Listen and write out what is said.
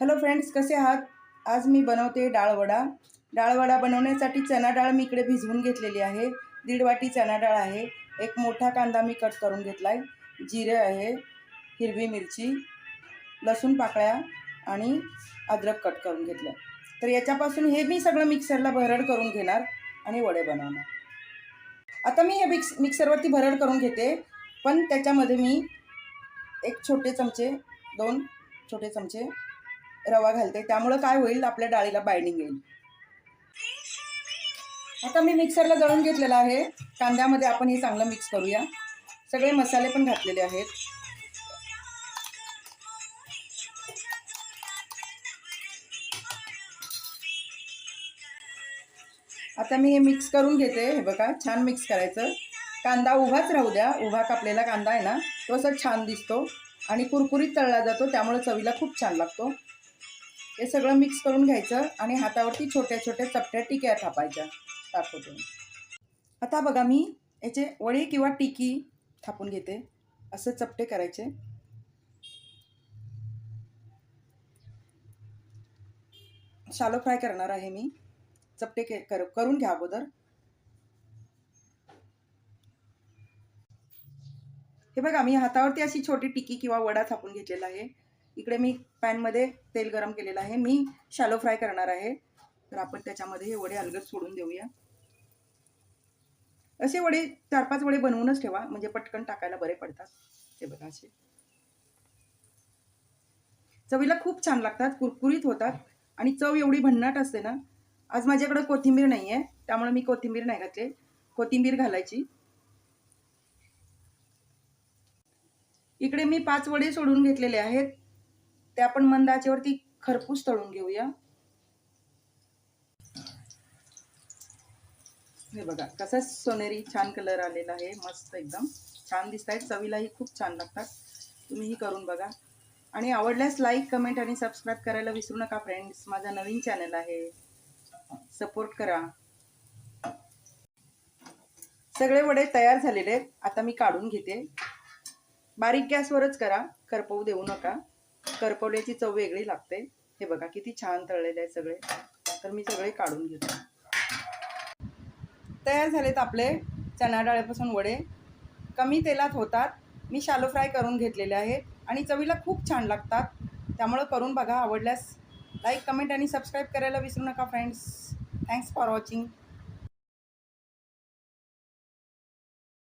Hello friends, कसे आहात? आज मी बनवते डाळवडा. डाळवडा बनवण्यासाठी चणा डाळ मी इकडे भिजवून घेतलेली आहे. 1.5 वाटी चणा डाळ आहे. एक मोठा कांदा मी कट करून घेतला आहे. जिरे आहे, हिरवी मिरची, लसूण पाकळ्या आणि अद्रक कट करून घेतलं. तर याच्यापासून हे मी सगळं मिक्सरला भरड करून घेणार आणि वडे बनवणार. आता मी हे मिक्सरवरती भरड करून घेते, पण त्याच्यामध्ये मी 2 छोटे चमचे रवा घालते. त्यामुळं काय होईल, आपल्या डाळीला बाइंडिंग येईल. आता मी मिक्सरला दळून घेतलेलं आहे. कांद्यामध्ये आपण हे चांगलं मिक्स करूया. सगळे मसाले पण घातलेले आहेत. आता मी हे मिक्स करून घेते. हे बघा, छान मिक्स करायचं. कांदा उभाच राहू द्या. उभा कापलेला कांदा आहे ना, तो असा छान दिसतो आणि कुरकुरीत तळला जातो, त्यामुळे चवीला खूप छान लागतो. हे सगळं मिक्स करून घ्यायचं आणि हातावरती छोट्या छोट्या चपट्या टिक्या थापायच्या. दाखवते. आता बघा, मी याचे वडी किंवा टिकी थापून घेते. असं चपटे करायचे. शालो फ्राय करणार आहे मी. चपटे करून घ्या अगोदर. हे बघा, मी हातावरती अशी छोटी टिकी किंवा वडा थापून घेतलेला आहे. इकडे मी पॅनमध्ये तेल गरम केलेलं आहे. मी शालो फ्राय करणार आहे, तर आपण त्याच्यामध्ये हे वडे अलगद सोडून देऊया. असे वडे 4-5 वडे बनवूनच ठेवा, म्हणजे पटकन टाकायला बरे पडतात. हे बघा, असे चवीला खूप छान लागतात, कुरकुरीत होतात आणि चव एवढी भन्नाट असते ना. आज माझ्याकडे कोथिंबीर नाही आहे, त्यामुळे मी कोथिंबीर नाही घातली. कोथिंबीर घालायची. इकडे मी 5 वडे सोडून घेतलेले आहेत. ते आपण मंद आचेवरती खरपूस तळून घेऊया. हे बघा, कसा सोनेरी छान कलर आलेला आहे. मस्त एकदम छान दिसत आहेत. चवीलाही खूप छान लागतात. तुम्हीही करून बघा आणि आवडल्यास लाईक, कमेंट आणि सबस्क्राईब करायला विसरू नका फ्रेंड्स. माझा नवीन चॅनल आहे, सपोर्ट करा. सगळे वडे तयार झालेले आहेत. आता मी काढून घेते. बारीक गॅसवरच करा, करपवू देऊ नका. करपवल्याची चव वेगळी लागते. हे बघा, किती छान तळलेले आहेत सगळे. तर मी सगळे काढून घेते. तयार झालेत आपले चणा डाळीपासून वडे. कमी तेलात होतात. मी शालो फ्राय करून घेतलेले आहे आणि चवीला खूप छान लागतात. त्यामुळं करून बघा. आवडल्यास लाईक, कमेंट आणि सबस्क्राईब करायला विसरू नका फ्रेंड्स. Thanks for watching.